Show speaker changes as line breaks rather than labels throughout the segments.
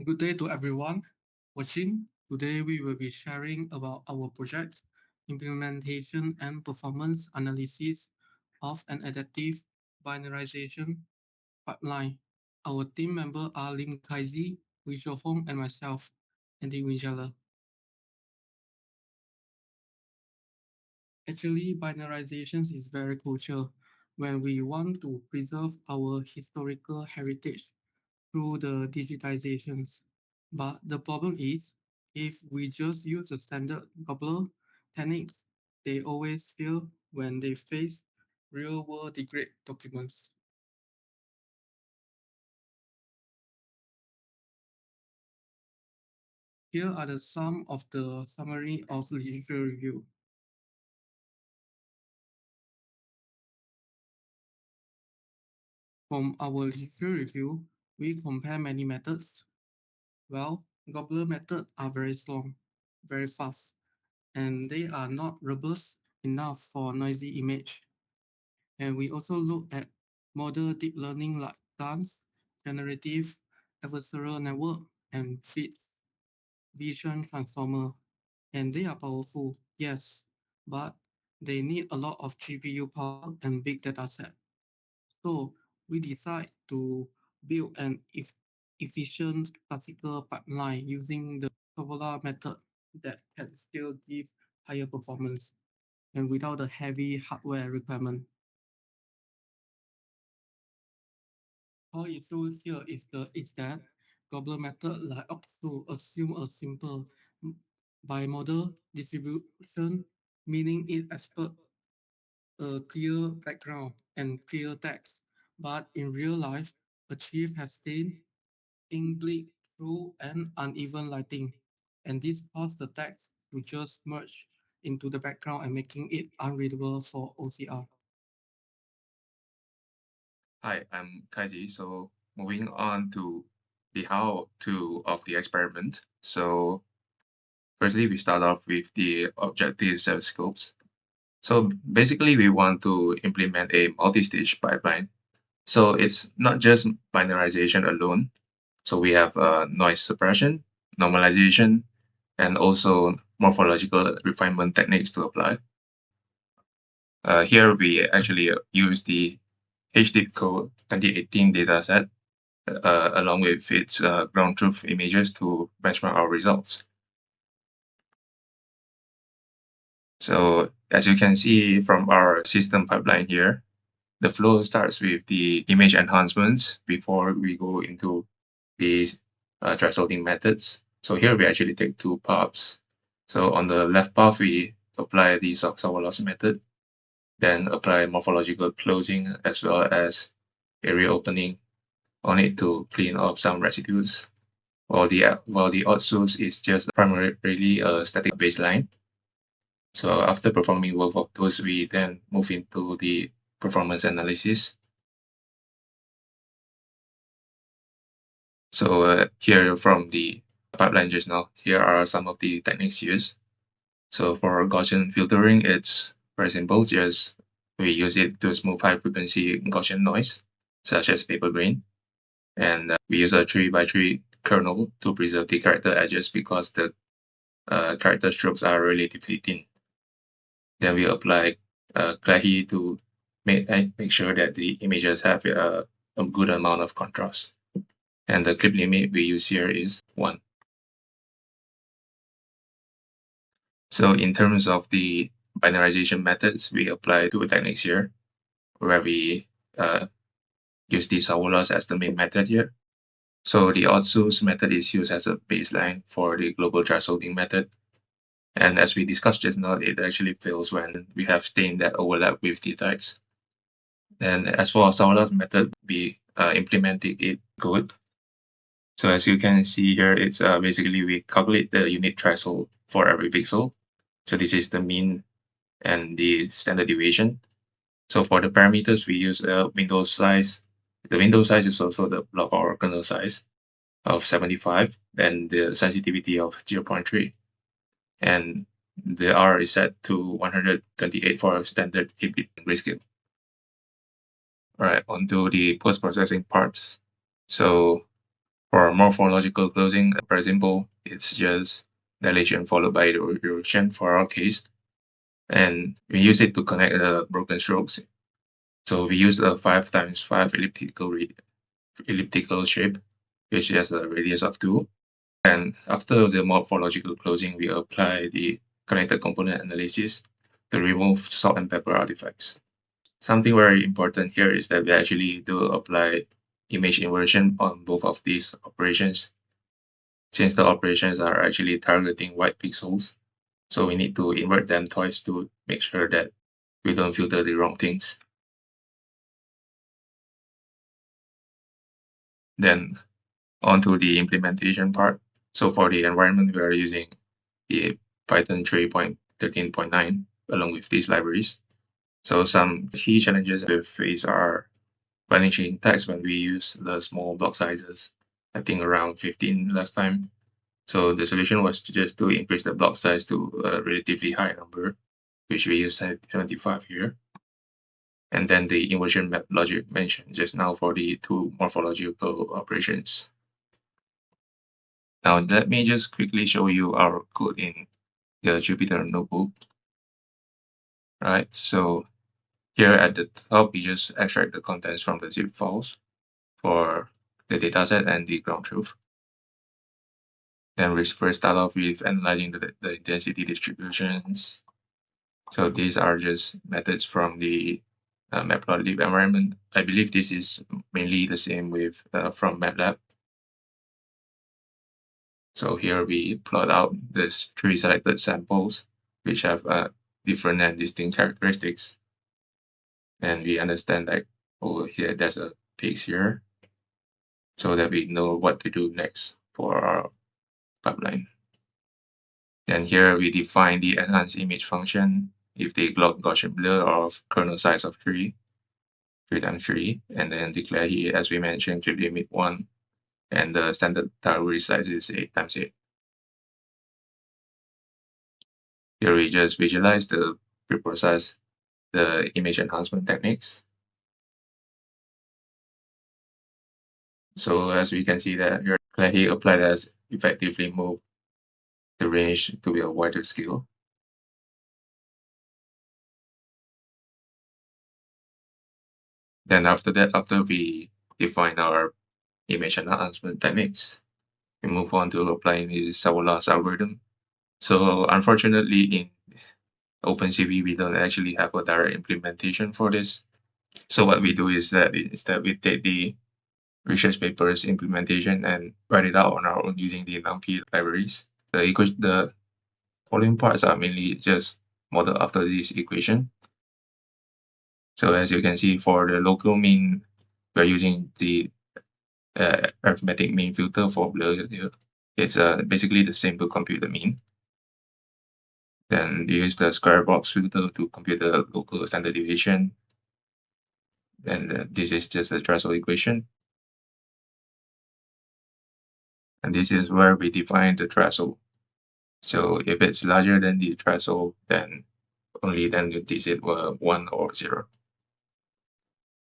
Good day to everyone watching. Today we will be sharing about our project, implementation and performance analysis of an adaptive binarization pipeline. Our team members are Lim Kaizi, Wee Cho Hong, and myself, Andy Winjala. Actually, binarization is very crucial when we want to preserve our historical heritage through the digitizations. But the problem is, if we just use the standard Doppler techniques, they always fail when they face real-world degrade documents. Here are the some of the summary of literature review. From our literature review, we compare many methods. Well, Doppler methods are very strong, very fast, and they are not robust enough for noisy image. And we also look at model deep learning like GANs, generative adversarial network, and fit vision transformer. And they are powerful, yes, but they need a lot of GPU power and big data set. So we decide to build an efficient classical pipeline using the Sovola method that can still give higher performance and without the heavy hardware requirement. All it shows here is that Gobler method like to assume a simple bimodal distribution, meaning it expects a clear background and clear text. But in real life, a chief has thin, ink through and uneven lighting, and this causes the text to just merge into the background and making it unreadable for OCR.
Hi, I'm Kaiji. So moving on to the how to of the experiment. So firstly, we start off with the objectives and scopes. So basically, we want to implement a multi-stage pipeline. So it's not just binarization alone. So we have noise suppression, normalization, and also morphological refinement techniques to apply. Here we actually use the HDIPCO 2018 dataset along with its ground truth images to benchmark our results. So as you can see from our system pipeline here, the flow starts with the image enhancements before we go into the thresholding methods. So here we actually take two paths. So on the left path, we apply the Soxhawk loss method, then apply morphological closing as well as area opening on it to clean up some residues. While the odd source is just primarily a static baseline. So after performing both of those, we then move into the performance analysis. So here from the pipeline just now, here are some of the techniques used. So for Gaussian filtering, it's very simple. Just we use it to smooth high frequency Gaussian noise, such as paper grain. And we use a 3x3 kernel to preserve the character edges because the character strokes are relatively thin. Then we apply Clahi to make sure that the images have a good amount of contrast. And the clip limit we use here is 1. So in terms of the binarization methods, we apply two techniques here, where we use the Savolas as the main method here. So the odd-source method is used as a baseline for the global thresholding method. And as we discussed just now, it actually fails when we have stain that overlap with the text. And as for Savola's method, we implemented it good. So as you can see here, it's basically we calculate the unit threshold for every pixel. So this is the mean and the standard deviation. So for the parameters, we use a window size. The window size is also the block or kernel size of 75 and the sensitivity of 0.3. And the R is set to 128 for a standard 8-bit grayscale. All right, onto the post-processing part. So For morphological closing, very simple. It's just dilation followed by erosion for our case. And we use it to connect the broken strokes. So we use a 5x5 elliptical shape, which has a radius of 2. And after the morphological closing, we apply the connected component analysis to remove salt and pepper artifacts. Something very important here is that we actually do apply image inversion on both of these operations, since the operations are actually targeting white pixels. So we need to invert them twice to make sure that we don't filter the wrong things. Then on to the implementation part. So for the environment, we are using the Python 3.13.9 along with these libraries. So some key challenges we face are vanishing text when we use the small block sizes, I think around 15 last time. So the solution was just to increase the block size to a relatively high number, which we use at 25 here. And then the inversion map logic mentioned just now for the two morphological operations. Now let me just quickly show you our code in the Jupyter notebook. Right, so here at the top, we just extract the contents from the zip files for the dataset and the ground truth. Then we first start off with analyzing the density distributions. So these are just methods from the matplotlib environment. I believe this is mainly the same with from MATLAB. So here we plot out these 3 selected samples, which have different and distinct characteristics. And we understand like, oh, here there's a piece here, so that we know what to do next for our pipeline. Then here we define the enhanced image function if the Gaussian blur of kernel size of 3 times 3, and then declare here, as we mentioned, clip limit 1, and the standard target size is 8 times 8. Here we just visualize the preprocess the image enhancement techniques. So as we can see that here, Clay applied has effectively moved the range to be a wider scale. Then after that, after we define our image enhancement techniques, we move on to applying the Savolas algorithm. So unfortunately, in OpenCV, we don't actually have a direct implementation for this. So what we do is that instead we take the research paper's implementation and write it out on our own using the NumPy libraries. The following parts are mainly just modeled after this equation. So as you can see, for the local mean, we're using the arithmetic mean filter for blur here. It's basically the same to compute the mean. Then you use the square box filter to compute the local standard deviation. And this is just a threshold equation. And this is where we define the threshold. So if it's larger than the threshold, then only then you digit 1 or 0.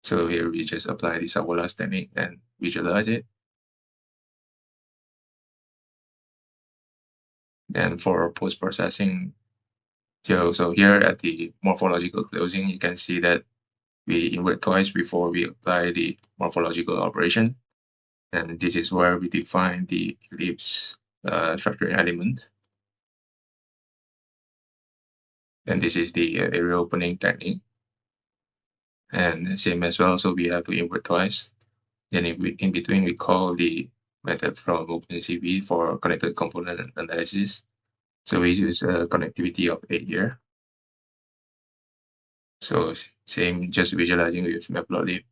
So here we just apply the Savolas technique and visualize it. Then for post-processing, so here at the morphological closing, you can see that we invert twice before we apply the morphological operation. And this is where we define the ellipse structuring element. And this is the area opening technique. And same as well, so we have to invert twice. Then in between, we call the method from OpenCV for connected component analysis. So we use a connectivity of 8 here. So same, just visualizing with matplotlib.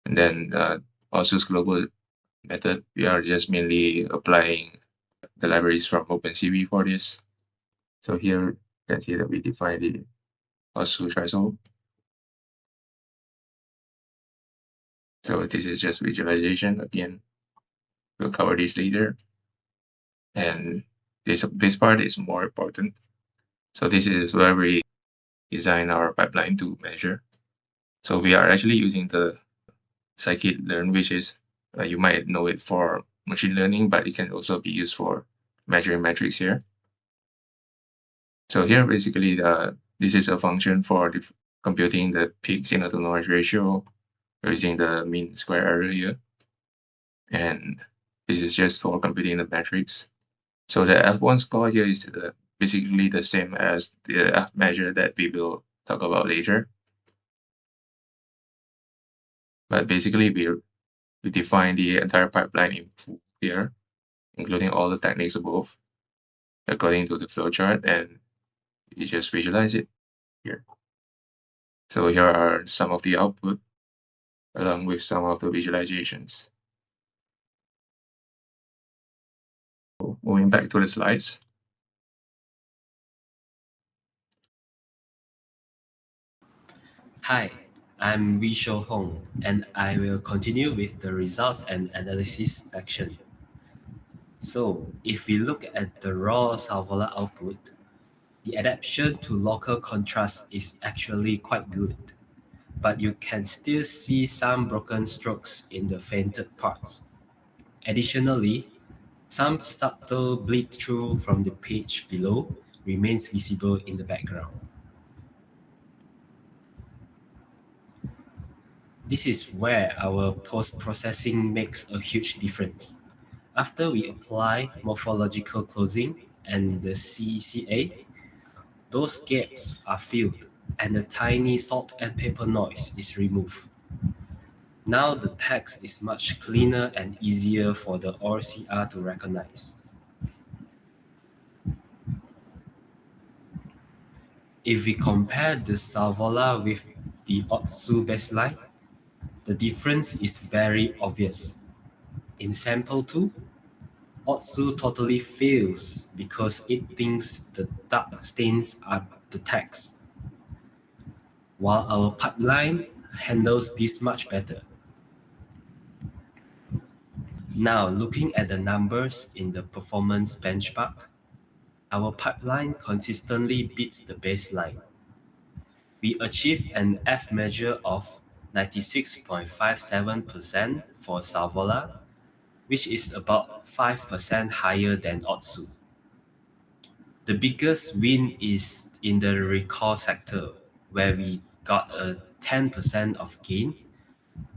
And then also global method, we are just mainly applying the libraries from OpenCV for this. So here you can see that we define the also threshold. So this is just visualization. Again, we'll cover this later. And this part is more important. So this is where we design our pipeline to measure. So we are actually using the scikit-learn, which is You might know it for machine learning, but it can also be used for measuring metrics here. So here, basically, this is a function for computing the peak signal to noise ratio using the mean square error here. And this is just for computing the metrics. So the F1 score here is basically the same as the F measure that we will talk about later. But basically, we define the entire pipeline in full here, including all the techniques above, according to the flowchart, and you just visualize it here. So here are some of the output, along with some of the visualizations. So moving back to the slides.
Hi, I'm Wee Shou Hong, and I will continue with the results and analysis section. So, if we look at the raw Salvola output, the adaptation to local contrast is actually quite good, but you can still see some broken strokes in the fainted parts. Additionally, some subtle bleed through from the page below remains visible in the background. This is where our post-processing makes a huge difference. After we apply morphological closing and the CCA, those gaps are filled and the tiny salt and pepper noise is removed. Now the text is much cleaner and easier for the ORCR to recognize. If we compare the Salvola with the Otsu baseline, the difference is very obvious. In sample 2, Otsu totally fails because it thinks the dark stains are the text, while our pipeline handles this much better. Now, looking at the numbers in the performance benchmark, our pipeline consistently beats the baseline. We achieved an F measure of 96.57% for Salvola, which is about 5% higher than Otsu. The biggest win is in the recall sector, where we got a 10% of gain,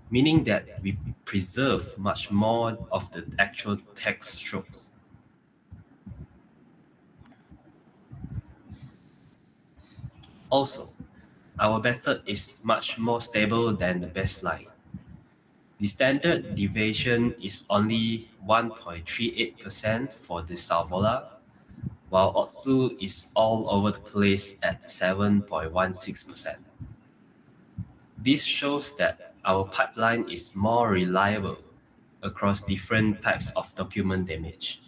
meaning that we preserve much more of the actual text strokes. Also, our method is much more stable than the baseline. The standard deviation is only 1.38% for the Salvola, while Otsu is all over the place at 7.16%. This shows that our pipeline is more reliable across different types of document damage.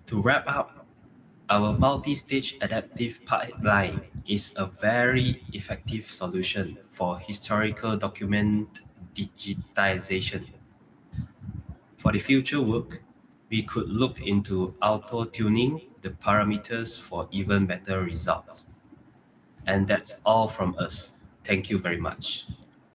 To wrap up, our multi-stage adaptive pipeline is a very effective solution for historical document digitization. For the future work, we could look into auto-tuning the parameters for even better results. And that's all from us. Thank you very much.